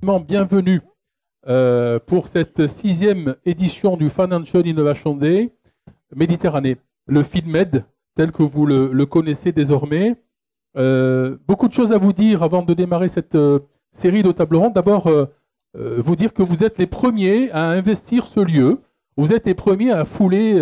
chaleureusement bienvenue pour cette 6e édition du Financial Innovation Day Méditerranée, le FINMED, tel que vous le connaissez désormais. Beaucoup de choses à vous dire avant de démarrer cette série de tables rondes. D'abord, vous dire que vous êtes les premiers à investir ce lieu. Vous êtes les premiers à fouler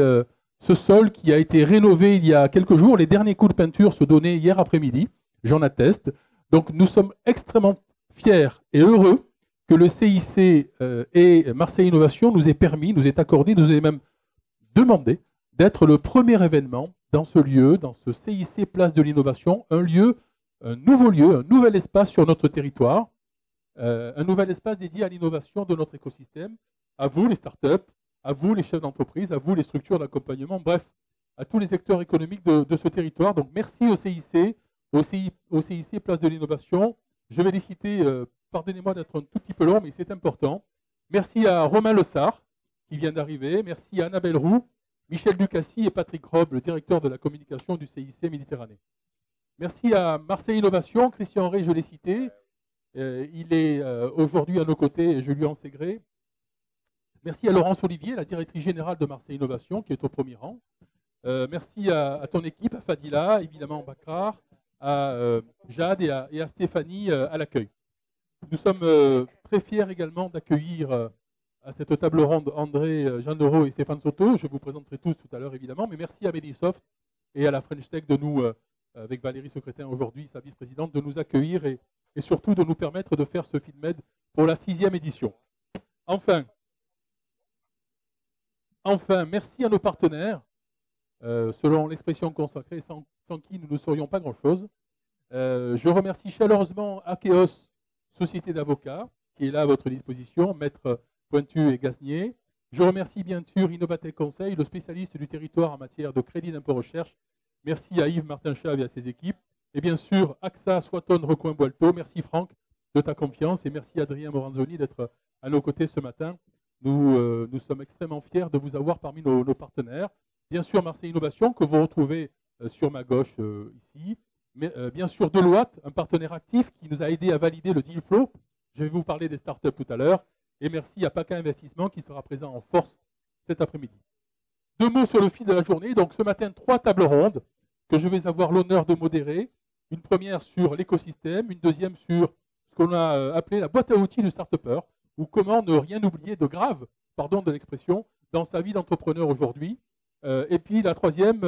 ce sol qui a été rénové il y a quelques jours. Les derniers coups de peinture se donnaient hier après-midi, j'en atteste. Donc nous sommes extrêmement fiers et heureux que le CIC et Marseille Innovation nous aient accordé, nous aient même demandé d'être le premier événement dans ce lieu, dans ce CIC Place de l'Innovation, un nouvel espace sur notre territoire, un nouvel espace dédié à l'innovation de notre écosystème, à vous les startups, à vous les chefs d'entreprise, à vous les structures d'accompagnement, bref, à tous les acteurs économiques de ce territoire. Donc merci au CIC, au CIC Place de l'Innovation. Je vais les citer, pardonnez-moi d'être un tout petit peu long, mais c'est important. Merci à Romain Lessard, qui vient d'arriver. Merci à Annabelle Roux, Michel Ducassi et Patrick Rob, le directeur de la communication du CIC Méditerranée. Merci à Marseille Innovation, Christian Rey, je l'ai cité. Il est aujourd'hui à nos côtés et je lui en sais gré. Merci à Laurence Olivier, la directrice générale de Marseille Innovation, qui est au premier rang. Merci à ton équipe, à Fadila, évidemment Bakar, à Jade et à Stéphanie à l'accueil. Nous sommes très fiers également d'accueillir à cette table ronde André Jeannero et Stéphane Soto. Je vous présenterai tous tout à l'heure évidemment, mais merci à Medisoft et à la French Tech de nous, avec Valérie Secrétin aujourd'hui, sa vice-présidente, de nous accueillir et surtout de nous permettre de faire ce FINMED pour la 6e édition. Enfin, merci à nos partenaires, selon l'expression consacrée, sans qui nous ne serions pas grand-chose. Je remercie chaleureusement Akeos, société d'avocats, qui est là à votre disposition, Maître Pointu et Gaznier. Je remercie bien sûr Innovatech Conseil, le spécialiste du territoire en matière de crédit d'impôt recherche. Merci à Yves Martin-Chave et à ses équipes. Et bien sûr, AXA, Swaton, Recoin-Boalto. Merci Franck de ta confiance et merci Adrien Moranzoni d'être à nos côtés ce matin. Nous sommes extrêmement fiers de vous avoir parmi nos partenaires. Bien sûr, Marseille Innovation, que vous retrouvez sur ma gauche ici. Mais bien sûr, Deloitte, un partenaire actif qui nous a aidé à valider le deal flow. Je vais vous parler des startups tout à l'heure. Et merci à PACA Investissement qui sera présent en force cet après-midi. 2 mots sur le fil de la journée. Donc ce matin, 3 tables rondes que je vais avoir l'honneur de modérer. Une première sur l'écosystème, une deuxième sur ce qu'on a appelé la boîte à outils du start-upper, ou comment ne rien oublier de grave, pardon de l'expression, dans sa vie d'entrepreneur aujourd'hui. Et puis la troisième,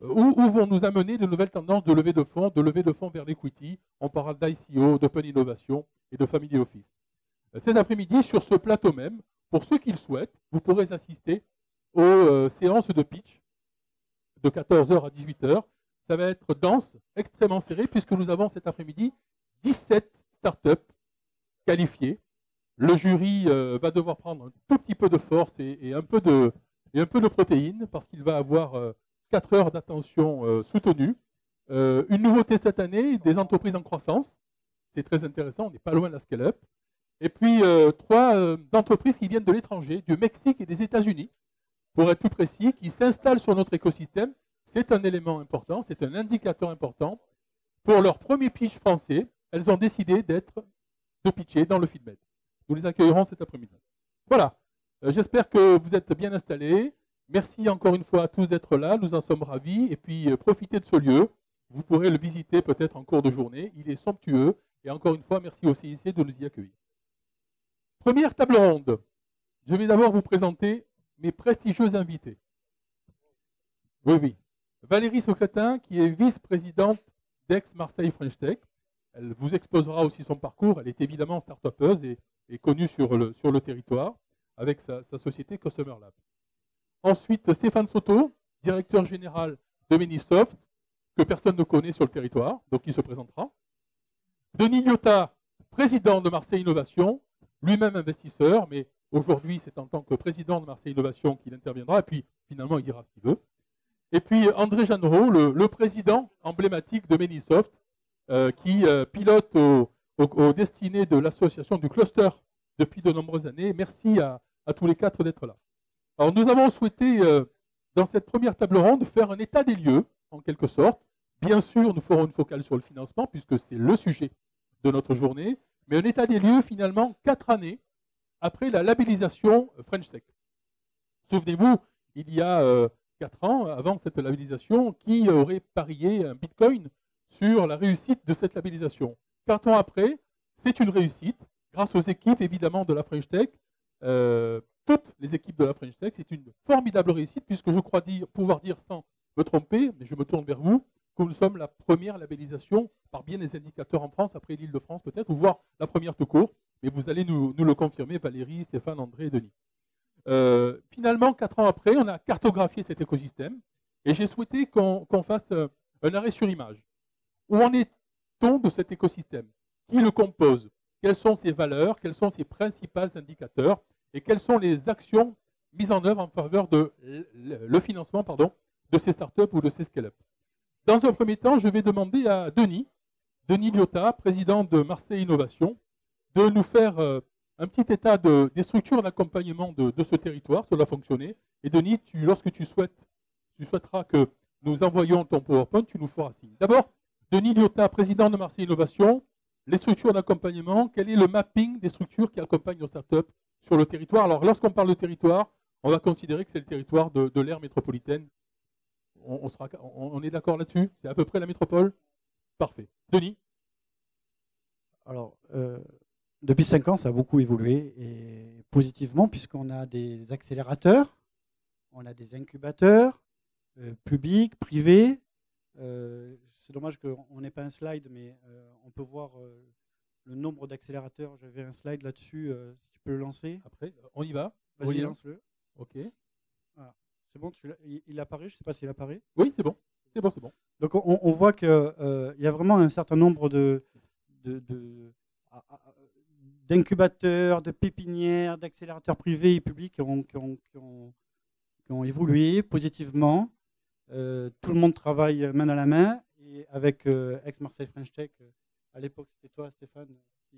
où vont nous amener de nouvelles tendances de levée de fonds vers l'equity. On parle d'ICO, d'Open Innovation et de Family Office. Cet après-midi, sur ce plateau même, pour ceux qui le souhaitent, vous pourrez assister aux séances de pitch de 14h à 18h. Ça va être dense, extrêmement serré, puisque nous avons cet après-midi 17 startups qualifiées. Le jury va devoir prendre un tout petit peu de force et un peu de protéines, parce qu'il va avoir 4 heures d'attention soutenue. Une nouveauté cette année, des entreprises en croissance. C'est très intéressant, on n'est pas loin de la scale-up. Et puis 3 entreprises qui viennent de l'étranger, du Mexique et des États-Unis, pour être plus précis, qui s'installent sur notre écosystème. C'est un élément important, c'est un indicateur important. Pour leur premier pitch français, elles ont décidé de pitcher dans le FINMED. Nous les accueillerons cet après-midi. Voilà, j'espère que vous êtes bien installés. Merci encore une fois à tous d'être là, nous en sommes ravis. Et puis profitez de ce lieu, vous pourrez le visiter peut-être en cours de journée. Il est somptueux. Et encore une fois, merci au CIC de nous y accueillir. Première table ronde. Je vais d'abord vous présenter mes prestigieux invités. Oui. Valérie Secrétin, qui est vice-présidente d'Aix-Marseille French Tech. Elle vous exposera aussi son parcours. Elle est évidemment start-upeuse et connue sur le territoire avec sa société Customer Labs. Ensuite, Stéphane Soto, directeur général de Medisoft, que personne ne connaît sur le territoire, donc il se présentera. Denis Liotta, président de Marseille Innovation, lui-même investisseur, mais aujourd'hui c'est en tant que président de Marseille Innovation qu'il interviendra, et puis finalement il dira ce qu'il veut. Et puis André Jeannero, le président emblématique de Medisoft, qui pilote aux destinées de l'association du cluster depuis de nombreuses années. Merci à tous les 4 d'être là. Alors nous avons souhaité, dans cette première table ronde, faire un état des lieux, en quelque sorte. Bien sûr, nous ferons une focale sur le financement, puisque c'est le sujet de notre journée, mais un état des lieux finalement 4 années après la labellisation French Tech. Souvenez-vous, il y a 4 ans, avant cette labellisation, qui aurait parié un bitcoin sur la réussite de cette labellisation? 4 ans après, c'est une réussite, grâce aux équipes évidemment de la French Tech, toutes les équipes de la French Tech, c'est une formidable réussite, puisque je crois pouvoir dire sans me tromper, mais je me tourne vers vous, que nous sommes la première labellisation par bien des indicateurs en France, après l'Île-de-France peut-être, ou voire la première tout court, mais vous allez nous le confirmer, Valérie, Stéphane, André et Denis. Finalement, 4 ans après, on a cartographié cet écosystème, et j'ai souhaité qu'on fasse un arrêt sur image. Où en est-on de cet écosystème? Qui le compose? Quelles sont ses valeurs? Quels sont ses principaux indicateurs? Et quelles sont les actions mises en œuvre en faveur de le financement de ces startups ou de ces scale-up? Dans un premier temps, je vais demander à Denis Liotta, président de Marseille Innovation, de nous faire un petit état des structures d'accompagnement de ce territoire, ça doit fonctionner. Et Denis, lorsque tu souhaiteras que nous envoyions ton PowerPoint, tu nous feras signe. D'abord, Denis Liotta, président de Marseille Innovation, les structures d'accompagnement, quel est le mapping des structures qui accompagnent nos startups sur le territoire? Alors, lorsqu'on parle de territoire, on va considérer que c'est le territoire de l'aire métropolitaine. On est d'accord là-dessus? C'est à peu près la métropole? Parfait. Denis? Alors, depuis 5 ans, ça a beaucoup évolué, et positivement, puisqu'on a des accélérateurs, on a des incubateurs, publics, privés. C'est dommage qu'on n'ait pas un slide, mais on peut voir le nombre d'accélérateurs. J'avais un slide là-dessus, si tu peux le lancer. Après, on y va. Vas-y, lance-le. Ok. Voilà. C'est bon, il apparaît, je ne sais pas s'il apparaît. Oui, c'est bon. C'est bon. Donc on voit qu'il y a vraiment un certain nombre d'incubateurs, de pépinières, d'accélérateurs privés et publics qui ont évolué positivement. Tout le monde travaille main dans la main. Et avec Aix-Marseille French Tech, à l'époque c'était toi Stéphane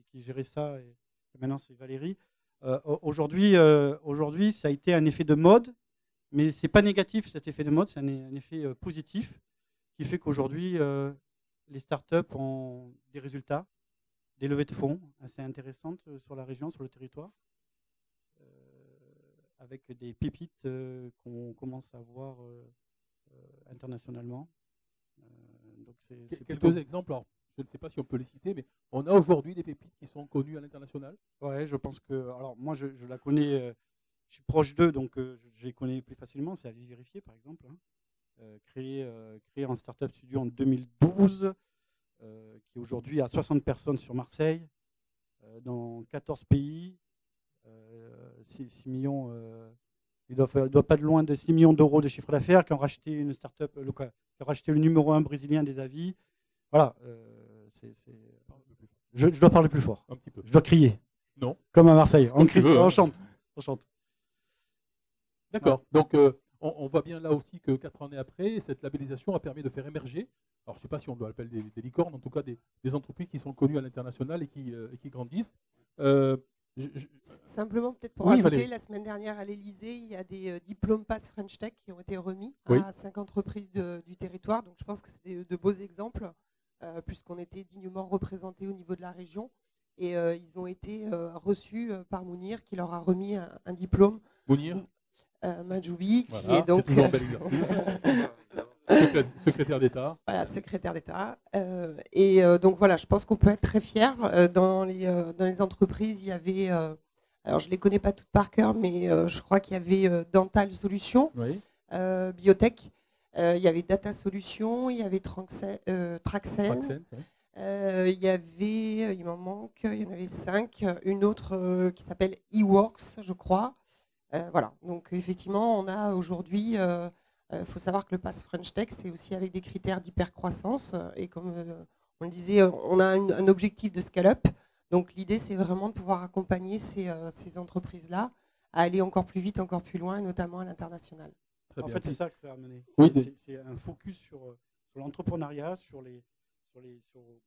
qui gérait ça, et maintenant c'est Valérie. Aujourd'hui, ça a été un effet de mode, mais ce n'est pas négatif cet effet de mode, c'est un effet positif qui fait qu'aujourd'hui les startups ont des résultats, des levées de fonds assez intéressantes sur la région, sur le territoire, avec des pépites qu'on commence à voir internationalement. Donc c'est quelques exemples, alors, je ne sais pas si on peut les citer, mais on a aujourd'hui des pépites qui sont connues à l'international? Oui, je pense que... Alors moi, je la connais, je suis proche d'eux, donc je les connais plus facilement. C'est Avis Vérifié, par exemple, créé en Startup Studio en 2012, qui aujourd'hui a 60 personnes sur Marseille, dans 14 pays, 6 millions... Ils doivent pas de loin de 6 millions d'euros de chiffre d'affaires, qui ont racheté une start-up, qui ont racheté le numéro 1 brésilien des avis. Voilà. Je dois parler plus fort. Un petit peu. Je dois crier. Non. Comme à Marseille. On crie, veux, on chante. D'accord. Ouais. Donc, on voit bien là aussi que 4 années après, cette labellisation a permis de faire émerger, alors je ne sais pas si on doit appeler des licornes, en tout cas des entreprises qui sont connues à l'international et qui grandissent. Simplement, peut-être pour ajouter, la semaine dernière à l'Elysée, il y a des diplômes Pass French Tech qui ont été remis à 5 entreprises du territoire. Donc je pense que c'est de beaux exemples, puisqu'on était dignement représentés au niveau de la région. Et ils ont été reçus par Mounir, qui leur a remis un diplôme. Mounir Majoubi, voilà, qui est donc... C'est toujours un bel exercice. Secrétaire d'État. Voilà, secrétaire d'État. Donc voilà, je pense qu'on peut être très fiers. Dans les entreprises, il y avait, alors je ne les connais pas toutes par cœur, mais je crois qu'il y avait Dental Solutions, oui. Biotech, il y avait Data Solutions, il y avait Traxen. Il y avait, il m'en manque, il y en avait 5. Une autre qui s'appelle eWorks, je crois. Voilà, donc effectivement, on a aujourd'hui... Il faut savoir que le Pass French Tech, c'est aussi avec des critères d'hypercroissance. Et comme on le disait, on a un objectif de scale-up. Donc l'idée, c'est vraiment de pouvoir accompagner ces entreprises-là à aller encore plus vite, encore plus loin, et notamment à l'international. En fait, c'est ça que ça a amené. Oui, c'est un focus sur l'entrepreneuriat, sur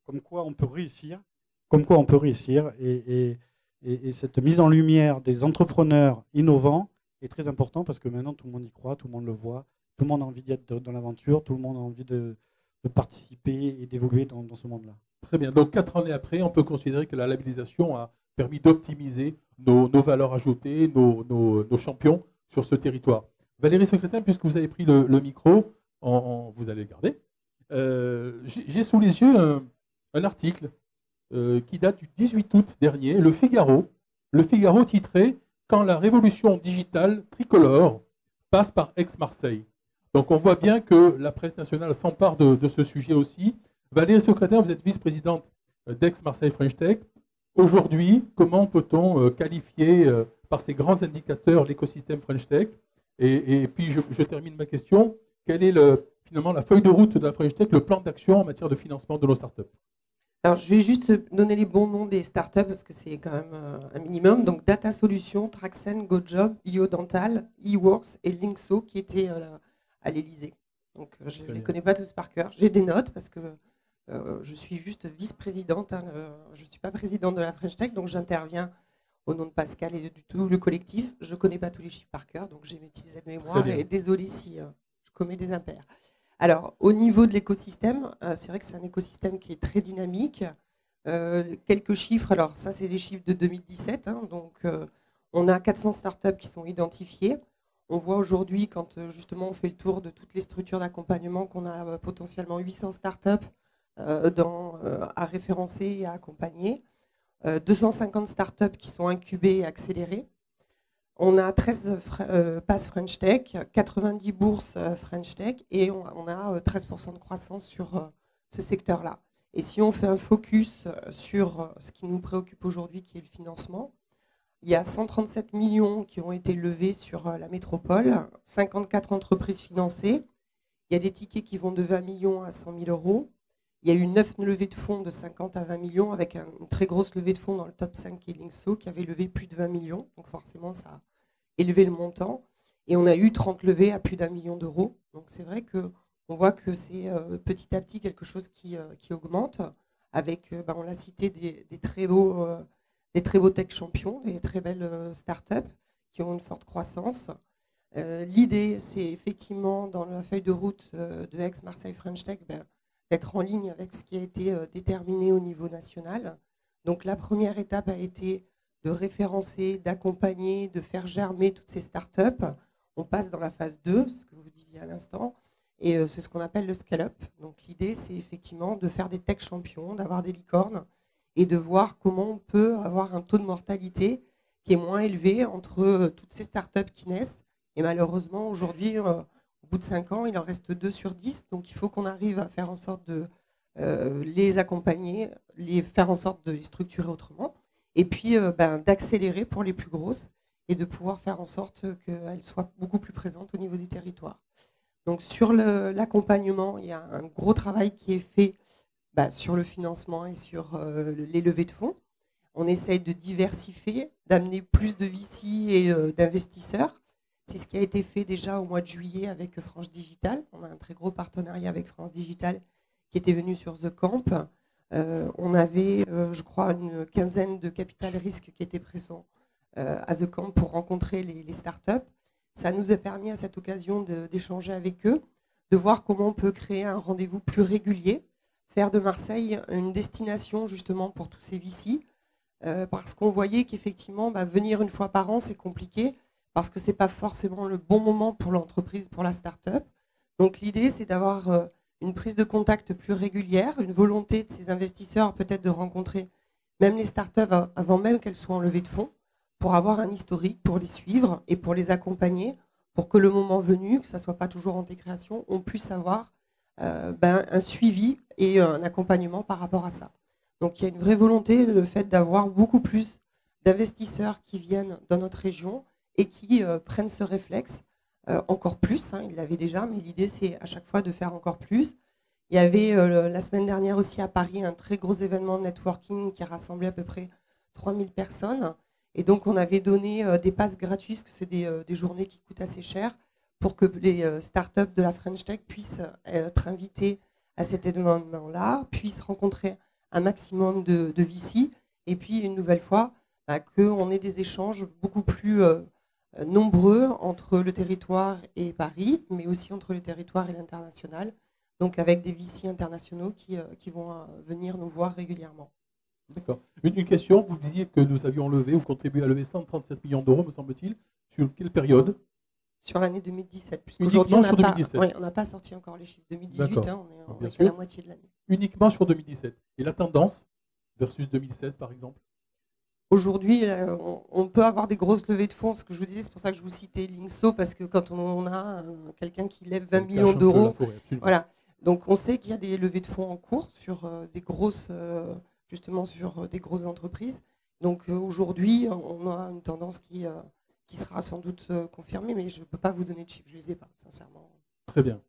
comme quoi on peut réussir. Et cette mise en lumière des entrepreneurs innovants est très important, parce que maintenant, tout le monde y croit, tout le monde le voit. Tout le monde a envie d'être dans l'aventure, tout le monde a envie de participer et d'évoluer dans ce monde-là. Très bien. Donc 4 années après, on peut considérer que la labellisation a permis d'optimiser nos valeurs ajoutées, nos champions sur ce territoire. Valérie Secrétin, puisque vous avez pris le micro, vous allez le garder. J'ai sous les yeux un article qui date du 18 août dernier, Le Figaro titré « Quand la révolution digitale tricolore passe par Aix-Marseille ». Donc on voit bien que la presse nationale s'empare de ce sujet aussi. Valérie Secrétaire, vous êtes vice-présidente d'Aix-Marseille French Tech. Aujourd'hui, comment peut-on qualifier par ces grands indicateurs l'écosystème French Tech? Et puis je termine ma question. Quelle est finalement la feuille de route de la French Tech, le plan d'action en matière de financement de nos startups? Alors, je vais juste donner les bons noms des startups parce que c'est quand même un minimum. Donc, Data Solutions, Traxen, GoJob, IoDental, eWorks et Linkso qui étaient à l'Elysée. Donc, je ne les connais pas tous par cœur. J'ai des notes parce que je suis juste vice-présidente. Hein, je ne suis pas présidente de la French Tech, donc j'interviens au nom de Pascal et de tout le collectif. Je ne connais pas tous les chiffres par cœur, donc j'ai mes petites aides-mémoire. Et désolé si je commets des impairs. Alors, au niveau de l'écosystème, c'est vrai que c'est un écosystème qui est très dynamique. Quelques chiffres, alors ça, c'est les chiffres de 2017. Hein, donc, on a 400 startups qui sont identifiées. On voit aujourd'hui, quand justement on fait le tour de toutes les structures d'accompagnement, qu'on a potentiellement 800 startups à référencer et à accompagner. 250 startups qui sont incubées et accélérées. On a 13 passes French Tech, 90 bourses French Tech et on a 13% de croissance sur ce secteur-là. Et si on fait un focus sur ce qui nous préoccupe aujourd'hui, qui est le financement, il y a 137 millions qui ont été levés sur la métropole, 54 entreprises financées. Il y a des tickets qui vont de 20 millions à 100 000 euros. Il y a eu 9 levées de fonds de 50 à 20 millions avec une très grosse levée de fonds dans le top 5 qui est Linkso qui avait levé plus de 20 millions. Donc forcément, ça a élevé le montant. Et on a eu 30 levées à plus d'1 million d'euros. Donc c'est vrai qu'on voit que c'est petit à petit quelque chose qui augmente avec, on l'a cité, des très beaux tech champions, des très belles startups qui ont une forte croissance. L'idée, c'est effectivement dans la feuille de route de Aix-Marseille French Tech, d'être en ligne avec ce qui a été déterminé au niveau national. Donc la première étape a été de référencer, d'accompagner, de faire germer toutes ces startups. On passe dans la phase 2, ce que vous disiez à l'instant, et c'est ce qu'on appelle le scale-up. Donc l'idée, c'est effectivement de faire des tech champions, d'avoir des licornes, et de voir comment on peut avoir un taux de mortalité qui est moins élevé entre toutes ces startups qui naissent. Et malheureusement, aujourd'hui, au bout de 5 ans, il en reste 2 sur 10. Donc, il faut qu'on arrive à faire en sorte de les accompagner, faire en sorte de les structurer autrement. Et puis, d'accélérer pour les plus grosses et de pouvoir faire en sorte qu'elles soient beaucoup plus présentes au niveau du territoire. Donc, sur l'accompagnement, il y a un gros travail qui est fait sur le financement et sur les levées de fonds. On essaye de diversifier, d'amener plus de VC et d'investisseurs. C'est ce qui a été fait déjà au mois de juillet avec France Digital. On a un très gros partenariat avec France Digital qui était venu sur The Camp. On avait, je crois, une quinzaine de capital risque qui étaient présents à The Camp pour rencontrer les startups. Ça nous a permis à cette occasion d'échanger avec eux, de voir comment on peut créer un rendez-vous plus régulier, faire de Marseille une destination justement pour tous ces VC, parce qu'on voyait qu'effectivement, venir une fois par an, c'est compliqué, parce que ce n'est pas forcément le bon moment pour l'entreprise, pour la start-up. Donc l'idée, c'est d'avoir une prise de contact plus régulière, une volonté de ces investisseurs peut-être de rencontrer même les start-up avant même qu'elles soient en levée de fonds, pour avoir un historique, pour les suivre et pour les accompagner, pour que le moment venu, que ça ne soit pas toujours en décréation, on puisse avoir un suivi et un accompagnement par rapport à ça. Donc il y a une vraie volonté, le fait d'avoir beaucoup plus d'investisseurs qui viennent dans notre région et qui prennent ce réflexe encore plus. Hein, ils l'avaient déjà, mais l'idée, c'est à chaque fois de faire encore plus. Il y avait la semaine dernière aussi à Paris un très gros événement de networking qui a rassemblé à peu près 3000 personnes. Et donc, on avait donné des passes gratuites, que c'est des journées qui coûtent assez cher, pour que les startups de la French Tech puissent être invitées à cet événement-là, puissent rencontrer un maximum de VC, et puis une nouvelle fois, qu'on ait des échanges beaucoup plus nombreux entre le territoire et Paris, mais aussi entre le territoire et l'international, donc avec des VC internationaux qui vont venir nous voir régulièrement. D'accord. Une question, vous disiez que nous avions levé ou contribué à lever 137 millions d'euros, me semble-t-il. Sur quelle période? Sur l'année 2017, Uniquement puisqu'aujourd'hui sur 2017. on n'a pas sorti encore les chiffres 2018, on Bien est qu'à la sûr. moitié de l'année. Uniquement sur 2017. Et la tendance versus 2016, par exemple? Aujourd'hui, on peut avoir des grosses levées de fonds. Ce que je vous disais, c'est pour ça que je vous citais Linkso, parce que quand on a quelqu'un qui lève 20 millions d'euros, voilà. Donc on sait qu'il y a des levées de fonds en cours sur des grosses, justement sur des grosses entreprises. Donc aujourd'hui, on a une tendance qui sera sans doute confirmée, mais je ne peux pas vous donner de chiffres, je ne les ai pas, sincèrement. Très bien.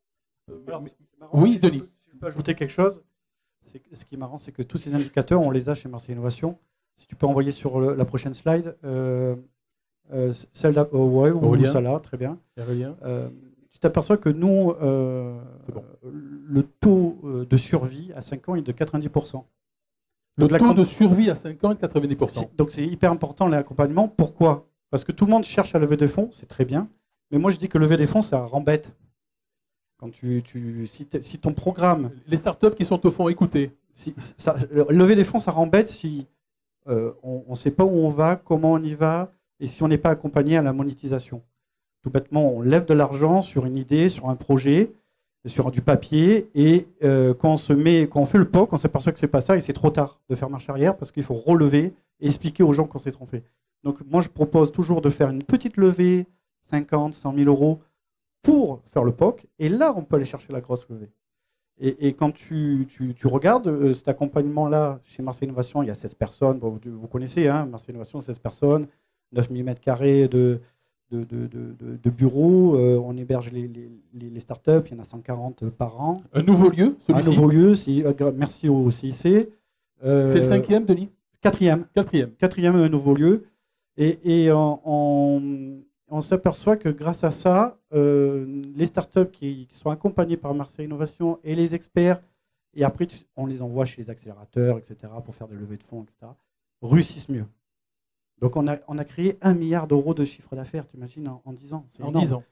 Alors, c'est marrant, oui, si Denis. si je peux ajouter quelque chose, ce qui est marrant, c'est que tous ces indicateurs, on les a chez Marseille Innovation. Si tu peux envoyer sur la prochaine slide, celle ouais, ou celle-là, très bien. Tu t'aperçois que nous, le taux de survie à 5 ans est de 90%. Le taux de survie à 5 ans est de 90%. Donc c'est hyper important l'accompagnement. Pourquoi? Parce que tout le monde cherche à lever des fonds, c'est très bien. Mais moi je dis que lever des fonds, ça rend bête. Quand si ton programme... Les startups qui sont au fond, écoutez. Lever des fonds, ça rend bête si on ne sait pas où on va, comment on y va, et si on n'est pas accompagné à la monétisation. Tout bêtement, on lève de l'argent sur une idée, sur un projet, sur du papier, et quand on fait le POC, on s'aperçoit que ce n'est pas ça, et c'est trop tard de faire marche arrière, parce qu'il faut relever et expliquer aux gens qu'on s'est trompé. Donc moi, je propose toujours de faire une petite levée, 50, 100 000 euros, pour faire le POC, et là, on peut aller chercher la grosse levée. Et quand tu regardes cet accompagnement-là, chez Marseille Innovation, il y a 16 personnes, bon, vous connaissez, hein, Marseille Innovation, 16 personnes, 9 000 m² de bureaux, on héberge les startups, il y en a 140 par an. Un nouveau lieu, celui-ci? Un nouveau lieu, merci au CIC. C'est le 5e, Denis? Quatrième nouveau lieu. Et on s'aperçoit que grâce à ça, les startups qui sont accompagnées par Marseille Innovation et les experts, et après on les envoie chez les accélérateurs, etc., pour faire des levées de fonds, etc., réussissent mieux. Donc on a créé 1 milliard d'euros de chiffre d'affaires, tu imagines, en 10 ans. C'est énorme. 10 ans.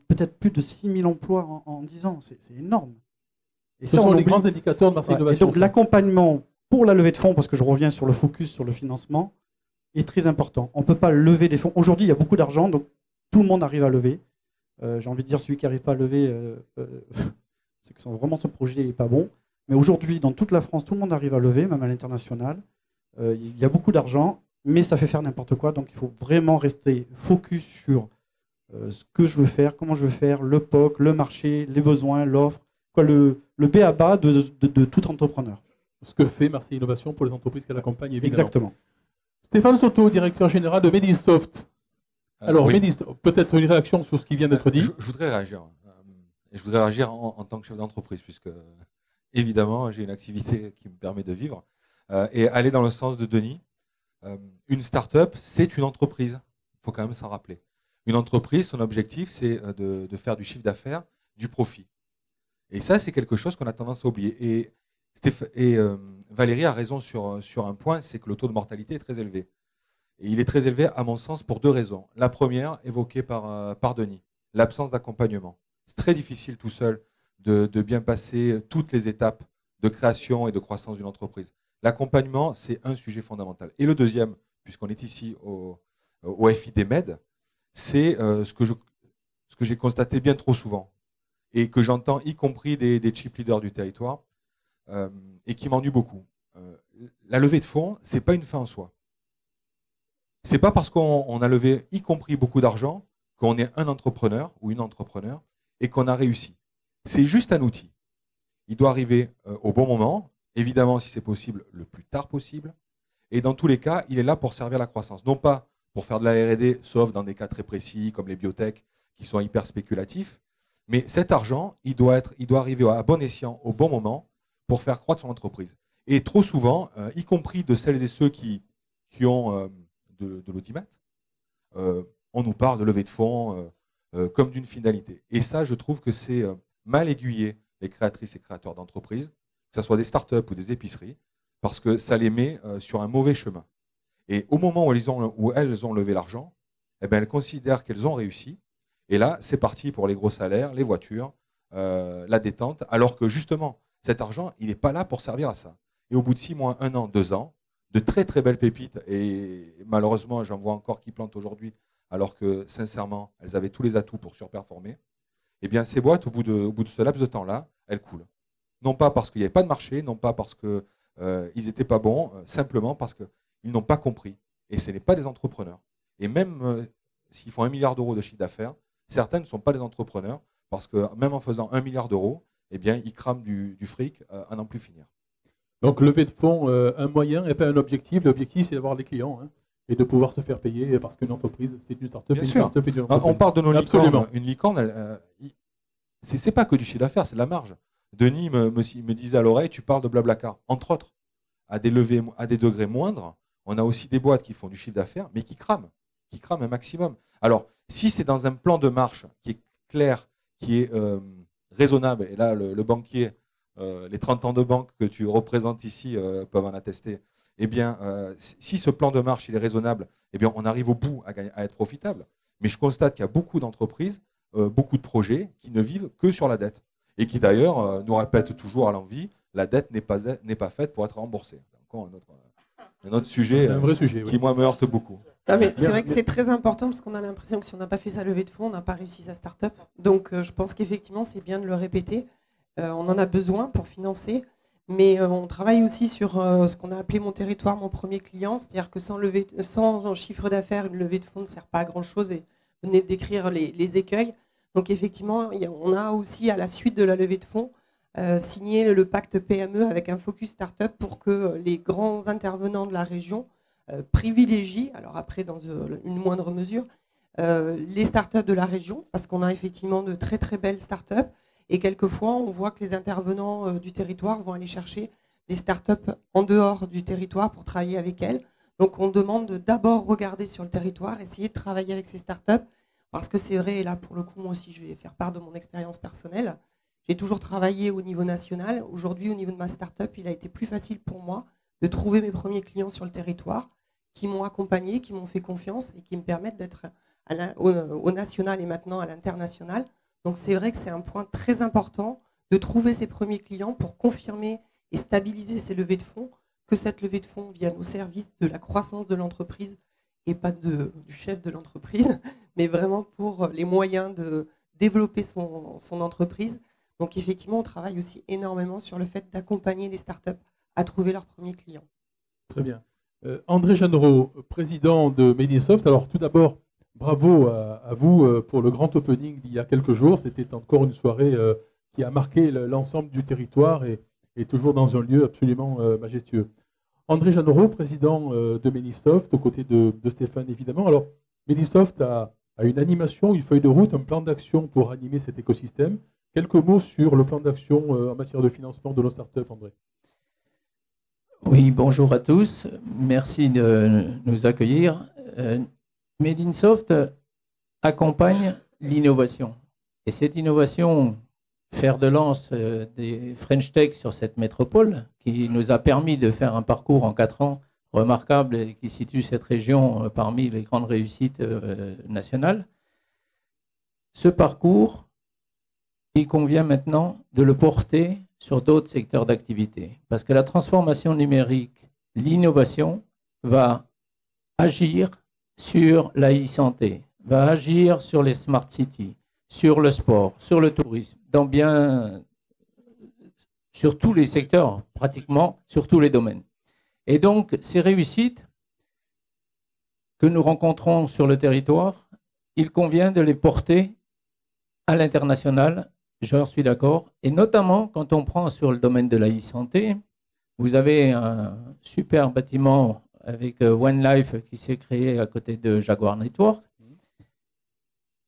Peut-être plus de 6 000 emplois en 10 ans. C'est énorme. Et ce sont les grands indicateurs de Marseille Innovation. Et donc l'accompagnement pour la levée de fonds, parce que je reviens sur le focus sur le financement, est très important. On ne peut pas lever des fonds. Aujourd'hui, il y a beaucoup d'argent, donc tout le monde arrive à lever. J'ai envie de dire, celui qui n'arrive pas à lever, c'est que vraiment son projet n'est pas bon. Mais aujourd'hui, dans toute la France, tout le monde arrive à lever, même à l'international. Il y a beaucoup d'argent, mais ça fait faire n'importe quoi. Donc il faut vraiment rester focus sur ce que je veux faire, comment je veux faire, le POC, le marché, les besoins, l'offre, le b.a.-ba de tout entrepreneur. Ce que fait Marseille Innovation pour les entreprises qu'elle accompagne, évidemment. Exactement. Stéphane Soto, directeur général de Medisoft. Alors, oui. Medisoft, peut-être une réaction sur ce qui vient d'être dit. Je voudrais réagir. Et je voudrais réagir en tant que chef d'entreprise, puisque, évidemment, j'ai une activité qui me permet de vivre. Et aller dans le sens de Denis, une start-up, c'est une entreprise. Il faut quand même s'en rappeler. Une entreprise, son objectif, c'est de faire du chiffre d'affaires, du profit. Et ça, c'est quelque chose qu'on a tendance à oublier. Et Valérie a raison sur un point, c'est que le taux de mortalité est très élevé. Et il est très élevé, à mon sens, pour 2 raisons. La première, évoquée par Denis, l'absence d'accompagnement. C'est très difficile tout seul de bien passer toutes les étapes de création et de croissance d'une entreprise. L'accompagnement, c'est un sujet fondamental. Et le deuxième, puisqu'on est ici au FIDMED, c'est ce que j'ai constaté bien trop souvent et que j'entends, y compris des chip leaders du territoire, et qui m'ennuie beaucoup. La levée de fonds, ce n'est pas une fin en soi. Ce n'est pas parce qu'on a levé, y compris beaucoup d'argent, qu'on est un entrepreneur ou une entrepreneur et qu'on a réussi. C'est juste un outil. Il doit arriver au bon moment, évidemment, si c'est possible, le plus tard possible. Et dans tous les cas, il est là pour servir la croissance. Non pas pour faire de la R&D, sauf dans des cas très précis, comme les biotech, qui sont hyper spéculatifs. Mais cet argent, il doit arriver à bon escient, au bon moment, pour faire croître son entreprise. Et trop souvent, y compris de celles et ceux qui ont de l'audimat, on nous parle de levée de fonds comme d'une finalité. Et ça, je trouve que c'est mal aiguillé les créatrices et créateurs d'entreprises, que ce soit des startups ou des épiceries, parce que ça les met sur un mauvais chemin. Et au moment où elles ont levé l'argent, eh bien, elles considèrent qu'elles ont réussi. Et là, c'est parti pour les gros salaires, les voitures, la détente, alors que justement, cet argent, il n'est pas là pour servir à ça. Et au bout de 6 mois, 1 an, 2 ans, de très très belles pépites, et malheureusement, j'en vois encore qui plantent aujourd'hui, alors que sincèrement, elles avaient tous les atouts pour surperformer, eh bien ces boîtes, au bout de ce laps de temps-là, elles coulent. Non pas parce qu'il n'y avait pas de marché, non pas parce qu'ils n'étaient pas bons, simplement parce qu'ils n'ont pas compris. Et ce n'est pas des entrepreneurs. Et même s'ils font 1 milliard d'euros de chiffre d'affaires, certains ne sont pas des entrepreneurs, parce que même en faisant 1 milliard d'euros, eh bien, ils crament du fric à n'en plus finir. Donc, lever de fonds, un moyen et pas un objectif. L'objectif, c'est d'avoir les clients hein, et de pouvoir se faire payer parce qu'une entreprise, c'est une start-up. Bien sûr. On parle de nos licornes. Une licorne, c'est pas que du chiffre d'affaires, c'est de la marge. Denis me disait à l'oreille, tu parles de Blablacar. Entre autres, à des degrés moindres, on a aussi des boîtes qui font du chiffre d'affaires, mais qui crament un maximum. Alors, si c'est dans un plan de marche qui est clair, qui est raisonnable, et là, le banquier, les 30 ans de banque que tu représentes ici peuvent en attester, eh bien, si ce plan de marche il est raisonnable, eh bien, on arrive au bout à être profitable. Mais je constate qu'il y a beaucoup d'entreprises, beaucoup de projets qui ne vivent que sur la dette. Et qui d'ailleurs nous répètent toujours à l'envi, la dette n'est pas faite pour être remboursée. Encore un autre sujet, un vrai sujet qui, moi, me heurte beaucoup. Non, mais c'est vrai que c'est très important parce qu'on a l'impression que si on n'a pas fait sa levée de fonds, on n'a pas réussi sa start-up. Donc je pense qu'effectivement, c'est bien de le répéter. On en a besoin pour financer. Mais on travaille aussi sur ce qu'on a appelé mon territoire, mon premier client. C'est-à-dire que sans chiffre d'affaires, une levée de fonds ne sert pas à grand-chose. Et vous venez de décrire les écueils. Donc effectivement, on a aussi, à la suite de la levée de fonds, signé le pacte PME avec un focus start-up pour que les grands intervenants de la région privilégient, alors après dans une moindre mesure, les start-up de la région, parce qu'on a effectivement de très très belles start-up. Et quelquefois, on voit que les intervenants du territoire vont aller chercher des start-up en dehors du territoire pour travailler avec elles. Donc on demande de d'abord regarder sur le territoire, essayer de travailler avec ces start-up. Parce que c'est vrai, et là pour le coup, moi aussi je vais faire part de mon expérience personnelle. J'ai toujours travaillé au niveau national. Aujourd'hui, au niveau de ma start-up, il a été plus facile pour moi de trouver mes premiers clients sur le territoire qui m'ont accompagné, qui m'ont fait confiance et qui me permettent d'être au national et maintenant à l'international. Donc c'est vrai que c'est un point très important de trouver ses premiers clients pour confirmer et stabiliser ces levées de fonds, que cette levée de fonds vienne au service de la croissance de l'entreprise et pas du chef de l'entreprise, mais vraiment pour les moyens de développer son entreprise. Donc effectivement, on travaille aussi énormément sur le fait d'accompagner les startups à trouver leurs premiers clients. Très bien. André Jeanneret, président de Medisoft. Alors tout d'abord, bravo à vous pour le grand opening d'il y a quelques jours. C'était encore une soirée qui a marqué l'ensemble du territoire et toujours dans un lieu absolument majestueux. André Jeanneret, président de Medisoft, aux côtés de Stéphane évidemment. Alors, Medisoft a une animation, une feuille de route, un plan d'action pour animer cet écosystème. Quelques mots sur le plan d'action en matière de financement de nos startups, André. Oui, bonjour à tous. Merci de nous accueillir. Medisoft accompagne l'innovation. Et cette innovation, fer de lance des French Tech sur cette métropole, qui nous a permis de faire un parcours en 4 ans remarquable et qui situe cette région parmi les grandes réussites nationales. Ce parcours, il convient maintenant de le porter sur d'autres secteurs d'activité. Parce que la transformation numérique, l'innovation, va agir sur la e-santé, va agir sur les smart cities, sur le sport, sur le tourisme, sur tous les secteurs, pratiquement sur tous les domaines. Et donc, ces réussites que nous rencontrons sur le territoire, il convient de les porter à l'international, j'en suis d'accord, et notamment quand on prend sur le domaine de la e-santé, vous avez un super bâtiment avec One Life qui s'est créé à côté de Jaguar Network.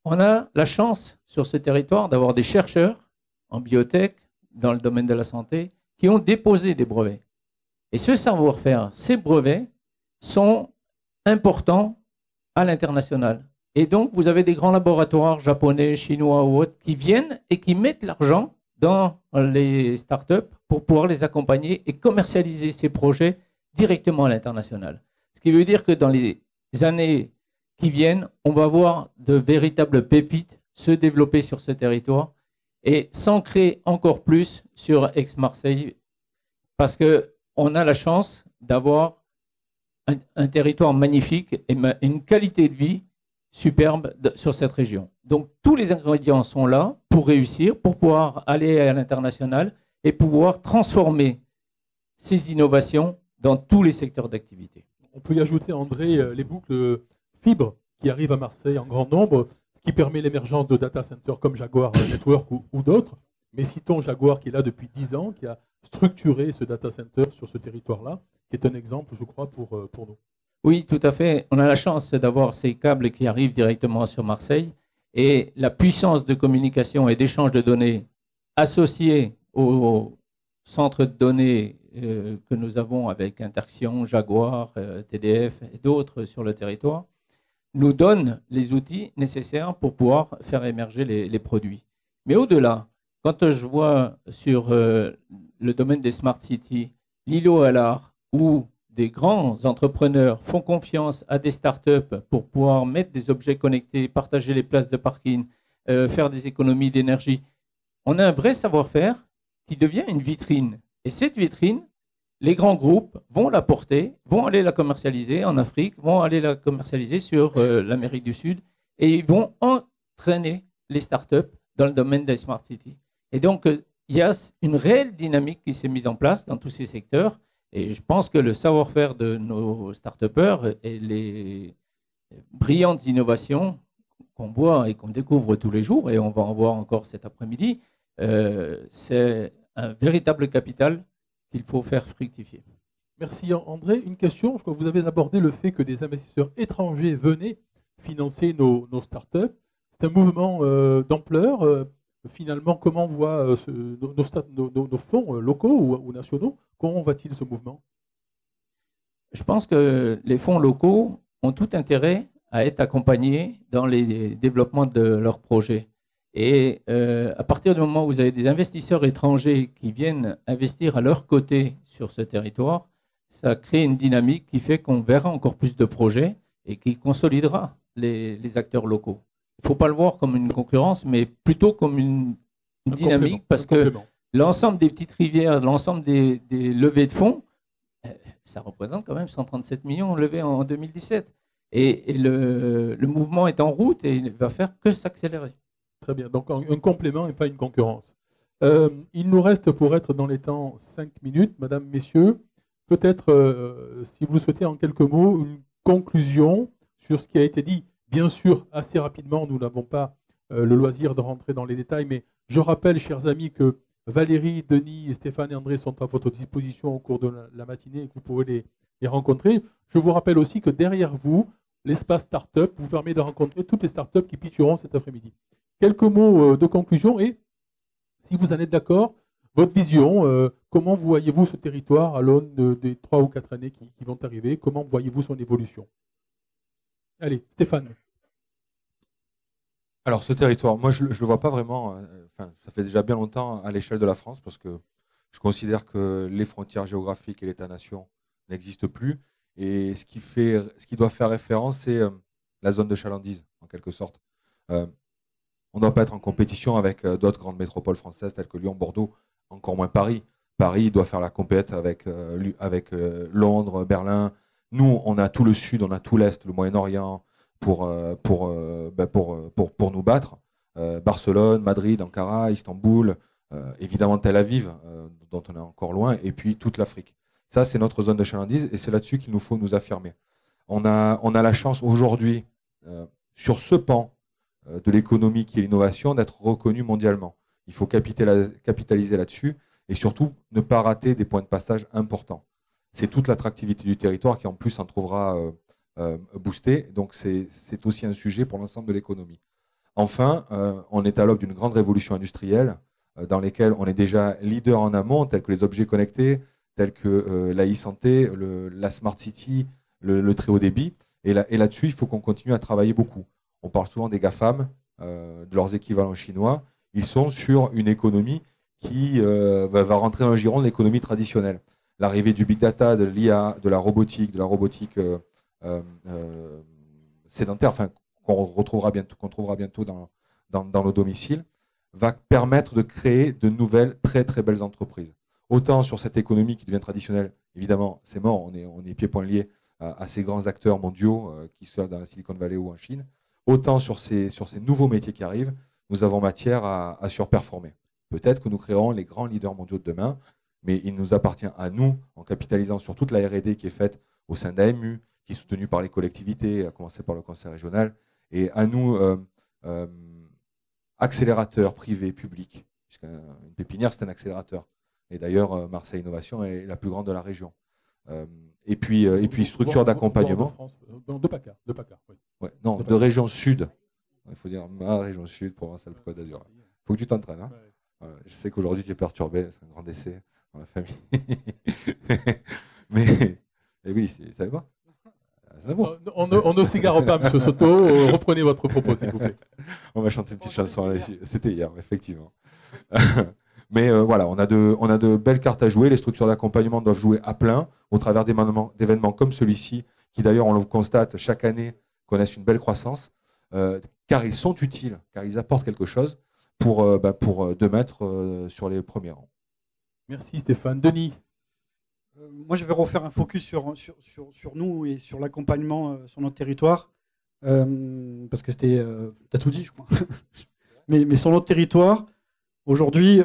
On a la chance sur ce territoire d'avoir des chercheurs en biotech, dans le domaine de la santé, qui ont déposé des brevets. Et ce savoir-faire, ces brevets, sont importants à l'international. Et donc, vous avez des grands laboratoires japonais, chinois ou autres qui viennent et qui mettent l'argent dans les startups pour pouvoir les accompagner et commercialiser ces projets directement à l'international. Ce qui veut dire que dans les années qui viennent, on va voir de véritables pépites se développer sur ce territoire et s'ancrer encore plus sur Aix-Marseille parce qu'on a la chance d'avoir un territoire magnifique et une qualité de vie superbe sur cette région. Donc tous les ingrédients sont là pour réussir, pour pouvoir aller à l'international et pouvoir transformer ces innovations dans tous les secteurs d'activité. On peut y ajouter, André, les boucles fibres qui arrivent à Marseille en grand nombre, ce qui permet l'émergence de data centers comme Jaguar Network ou d'autres. Mais citons Jaguar qui est là depuis 10 ans, qui a structuré ce data center sur ce territoire-là, qui est un exemple, je crois, pour nous. Oui, tout à fait. On a la chance d'avoir ces câbles qui arrivent directement sur Marseille et la puissance de communication et d'échange de données associée au centre de données que nous avons avec Interxion, Jaguar, TDF et d'autres sur le territoire nous donne les outils nécessaires pour pouvoir faire émerger les produits. Mais au-delà, quand je vois sur le domaine des smart cities, l'îlot à l'art, où des grands entrepreneurs font confiance à des startups pour pouvoir mettre des objets connectés, partager les places de parking, faire des économies d'énergie, on a un vrai savoir-faire qui devient une vitrine. Et cette vitrine, les grands groupes vont la porter, vont aller la commercialiser en Afrique, vont aller la commercialiser sur l'Amérique du Sud et ils vont entraîner les startups dans le domaine des smart cities. Et donc, il y a une réelle dynamique qui s'est mise en place dans tous ces secteurs. Et je pense que le savoir-faire de nos start-upers et les brillantes innovations qu'on voit et qu'on découvre tous les jours, et on va en voir encore cet après-midi, c'est un véritable capital qu'il faut faire fructifier. Merci André. Une question, je crois que vous avez abordé le fait que des investisseurs étrangers venaient financer nos startups. C'est un mouvement d'ampleur. Finalement, comment voient nos fonds locaux ou nationaux, comment va-t-il ce mouvement? Je pense que les fonds locaux ont tout intérêt à être accompagnés dans les développements de leurs projets. Et à partir du moment où vous avez des investisseurs étrangers qui viennent investir à leur côté sur ce territoire, ça crée une dynamique qui fait qu'on verra encore plus de projets et qui consolidera les acteurs locaux. Il ne faut pas le voir comme une concurrence, mais plutôt comme une dynamique, parce que l'ensemble des petites rivières, l'ensemble des levées de fonds, ça représente quand même 137 millions levés en 2017. Et le mouvement est en route et il va faire que s'accélérer. Très bien, donc un complément et pas une concurrence. Il nous reste pour être dans les temps 5 minutes, mesdames, messieurs. Peut-être, si vous le souhaitez en quelques mots, une conclusion sur ce qui a été dit. Bien sûr, assez rapidement, nous n'avons pas le loisir de rentrer dans les détails, mais je rappelle, chers amis, que Valérie, Denis, Stéphane et André sont à votre disposition au cours de la matinée et que vous pouvez les rencontrer. Je vous rappelle aussi que derrière vous, l'espace Startup vous permet de rencontrer toutes les startups qui pitcheront cet après-midi. Quelques mots de conclusion et, si vous en êtes d'accord, votre vision, comment voyez-vous ce territoire à l'aune des 3 ou 4 années qui vont arriver? Comment voyez-vous son évolution? Allez, Stéphane. Alors, ce territoire, moi, je ne le vois pas vraiment, ça fait déjà bien longtemps à l'échelle de la France, parce que je considère que les frontières géographiques et l'État-nation n'existent plus. Et ce qui doit faire référence, c'est la zone de chalandise, en quelque sorte. On ne doit pas être en compétition avec d'autres grandes métropoles françaises, telles que Lyon, Bordeaux, encore moins Paris. Paris doit faire la compète avec Londres, Berlin. Nous, on a tout le Sud, on a tout l'Est, le Moyen-Orient, pour nous battre. Barcelone, Madrid, Ankara, Istanbul, évidemment Tel Aviv, dont on est encore loin, et puis toute l'Afrique. Ça, c'est notre zone de chalandise et c'est là-dessus qu'il nous faut nous affirmer. On a la chance aujourd'hui, sur ce pan de l'économie qui est l'innovation, d'être reconnu mondialement. Il faut capitaliser là-dessus et surtout ne pas rater des points de passage importants. C'est toute l'attractivité du territoire qui en plus en trouvera boosté. Donc c'est aussi un sujet pour l'ensemble de l'économie. Enfin, on est à l'aube d'une grande révolution industrielle dans laquelle on est déjà leader en amont, tels que les objets connectés, tels que la e-santé, la smart city, le très haut débit. Et là-dessus, il faut qu'on continue à travailler beaucoup. On parle souvent des GAFAM, de leurs équivalents chinois. Ils sont sur une économie qui va rentrer dans le giron de l'économie traditionnelle. L'arrivée du big data, de l'IA, de la robotique sédentaire, enfin, qu'on trouvera bientôt dans nos domiciles, va permettre de créer de nouvelles très très belles entreprises. Autant sur cette économie qui devient traditionnelle, évidemment, c'est mort, on est pieds-poings liés à ces grands acteurs mondiaux, qui soient dans la Silicon Valley ou en Chine. Autant sur ces nouveaux métiers qui arrivent, nous avons matière à surperformer. Peut-être que nous créerons les grands leaders mondiaux de demain, mais il nous appartient à nous, en capitalisant sur toute la R&D qui est faite au sein d'AMU, qui est soutenue par les collectivités, à commencer par le conseil régional, et à nous, accélérateurs privés, publics, puisqu'une pépinière, c'est un accélérateur. Et d'ailleurs, Marseille Innovation est la plus grande de la région. Et puis structure d'accompagnement. De PACA. Oui. Ouais, non, de région sud. Il faut dire ma région sud, Provence-Alpes-Côte d'Azur. Il faut que tu t'entraînes. Hein. Ouais. Je sais qu'aujourd'hui, tu es perturbé, c'est un grand décès dans la famille. Mais oui, ça savez pas. On ne s'égare pas, M. Soto. Reprenez votre propos, s'il vous plaît. On va chanter une petite chanson là. C'était hier, effectivement. Mais voilà, on a de belles cartes à jouer. Les structures d'accompagnement doivent jouer à plein au travers d'événements comme celui-ci, qui d'ailleurs, on le constate chaque année, connaissent une belle croissance, car ils sont utiles, car ils apportent quelque chose pour de mettre sur les premiers rangs. Merci Stéphane. Denis. Moi, je vais refaire un focus sur nous et sur l'accompagnement sur notre territoire, parce que tu as tout dit, je crois. mais sur notre territoire, aujourd'hui,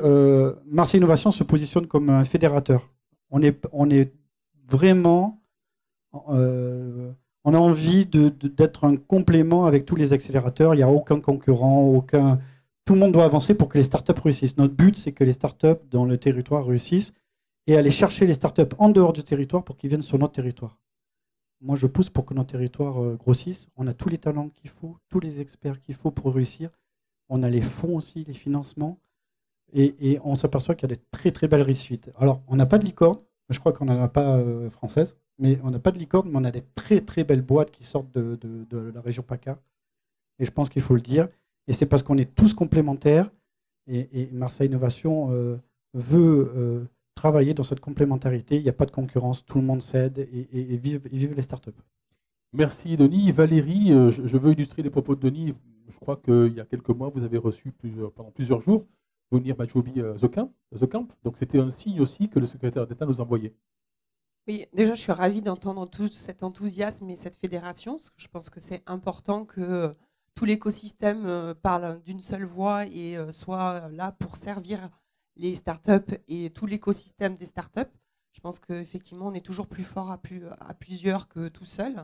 Marseille Innovation se positionne comme un fédérateur. On est vraiment, on a envie d'être un complément avec tous les accélérateurs. Il n'y a aucun concurrent, tout le monde doit avancer pour que les startups réussissent. Notre but, c'est que les startups dans le territoire réussissent et aller chercher les startups en dehors du territoire pour qu'ils viennent sur notre territoire. Moi, je pousse pour que notre territoire grossisse. On a tous les talents qu'il faut, tous les experts qu'il faut pour réussir. On a les fonds aussi, les financements. Et on s'aperçoit qu'il y a des très très belles réussites. Alors, on n'a pas de licorne, je crois qu'on n'en a pas française, mais on n'a pas de licorne, mais on a des très très belles boîtes qui sortent de la région PACA. Et je pense qu'il faut le dire. Et c'est parce qu'on est tous complémentaires. Et Marseille Innovation veut travailler dans cette complémentarité. Il n'y a pas de concurrence, tout le monde s'aide et vive les startups. Merci Denis. Valérie, je veux illustrer les propos de Denis. Je crois qu'il y a quelques mois, vous avez reçu pendant plusieurs jours Mounir Majoubi The Camp. Donc c'était un signe aussi que le secrétaire d'État nous envoyait. Oui, déjà je suis ravie d'entendre tout cet enthousiasme et cette fédération, parce que je pense que c'est important que tout l'écosystème parle d'une seule voix et soit là pour servir les startups et tout l'écosystème des startups. Je pense qu'effectivement, on est toujours plus fort à plusieurs que tout seul.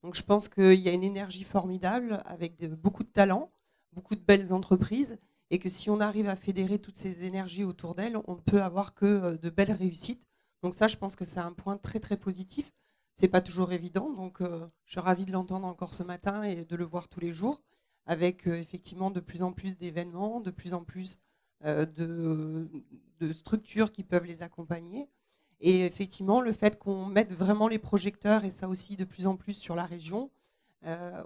Donc je pense qu'il y a une énergie formidable avec beaucoup de talents, beaucoup de belles entreprises, et que si on arrive à fédérer toutes ces énergies autour d'elles, on ne peut avoir que de belles réussites. Donc ça, je pense que c'est un point très très positif. C'est pas toujours évident, donc je suis ravie de l'entendre encore ce matin et de le voir tous les jours, avec effectivement de plus en plus d'événements, de plus en plus de structures qui peuvent les accompagner. Et effectivement, le fait qu'on mette vraiment les projecteurs, et ça aussi de plus en plus sur la région,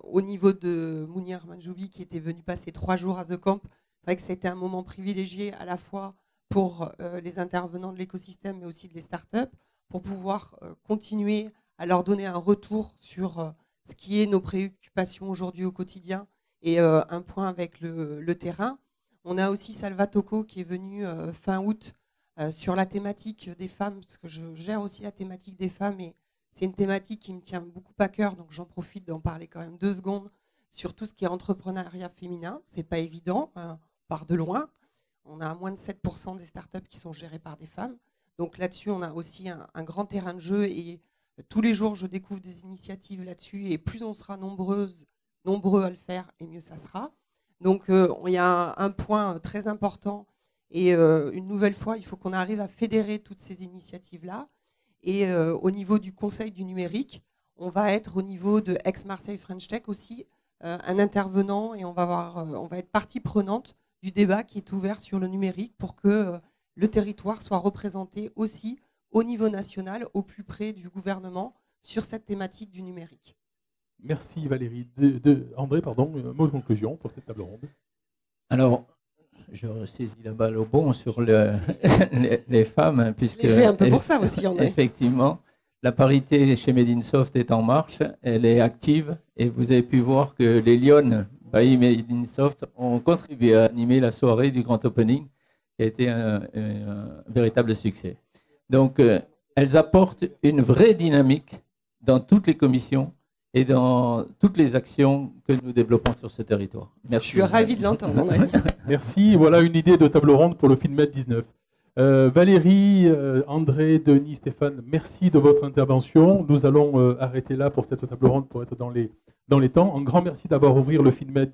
au niveau de Mounir Majoubi qui était venu passer 3 jours à The Camp, c'est vrai que c'était un moment privilégié à la fois pour les intervenants de l'écosystème, mais aussi des startups, pour pouvoir continuer à leur donner un retour sur ce qui est nos préoccupations aujourd'hui au quotidien et un point avec le terrain. On a aussi Salva Tocco qui est venu fin août sur la thématique des femmes, parce que je gère aussi la thématique des femmes et c'est une thématique qui me tient beaucoup à cœur, donc j'en profite d'en parler quand même 2 secondes sur tout ce qui est entrepreneuriat féminin. C'est pas évident, on part de loin. On a moins de 7% des startups qui sont gérées par des femmes. Donc là-dessus, on a aussi un grand terrain de jeu et tous les jours, je découvre des initiatives là-dessus et plus on sera nombreux à le faire et mieux ça sera. Donc il y a un point très important et une nouvelle fois, il faut qu'on arrive à fédérer toutes ces initiatives-là. Et au niveau du Conseil du numérique, on va être au niveau de Aix-Marseille French Tech aussi un intervenant et on va être partie prenante du débat qui est ouvert sur le numérique pour que le territoire soit représenté aussi au niveau national, au plus près du gouvernement, sur cette thématique du numérique. Merci Valérie. André, mot de conclusion pour cette table ronde. Alors, je saisis la balle au bon sur les femmes, puisque... Je l'ai fait un peu pour ça aussi, André. Effectivement, la parité chez Medinsoft est en marche, elle est active, et vous avez pu voir que les lionnes by Made in Soft ont contribué à animer la soirée du grand opening, qui a été un véritable succès. Donc, elles apportent une vraie dynamique dans toutes les commissions et dans toutes les actions que nous développons sur ce territoire. Merci. Je suis ravi de l'entendre. Merci. Voilà une idée de table ronde pour le FinMed 19. Valérie, André, Denis, Stéphane, merci de votre intervention. Nous allons arrêter là pour cette table ronde pour être dans les temps. Un grand merci d'avoir ouvert le FinMed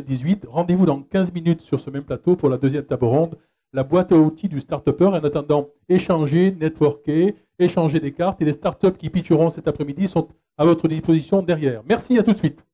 18. Rendez-vous dans 15 minutes sur ce même plateau pour la deuxième table ronde, la boîte à outils du start-upper. En attendant, échanger, networker, échanger des cartes. Et les start-up qui pitcheront cet après-midi sont à votre disposition derrière. Merci, à tout de suite.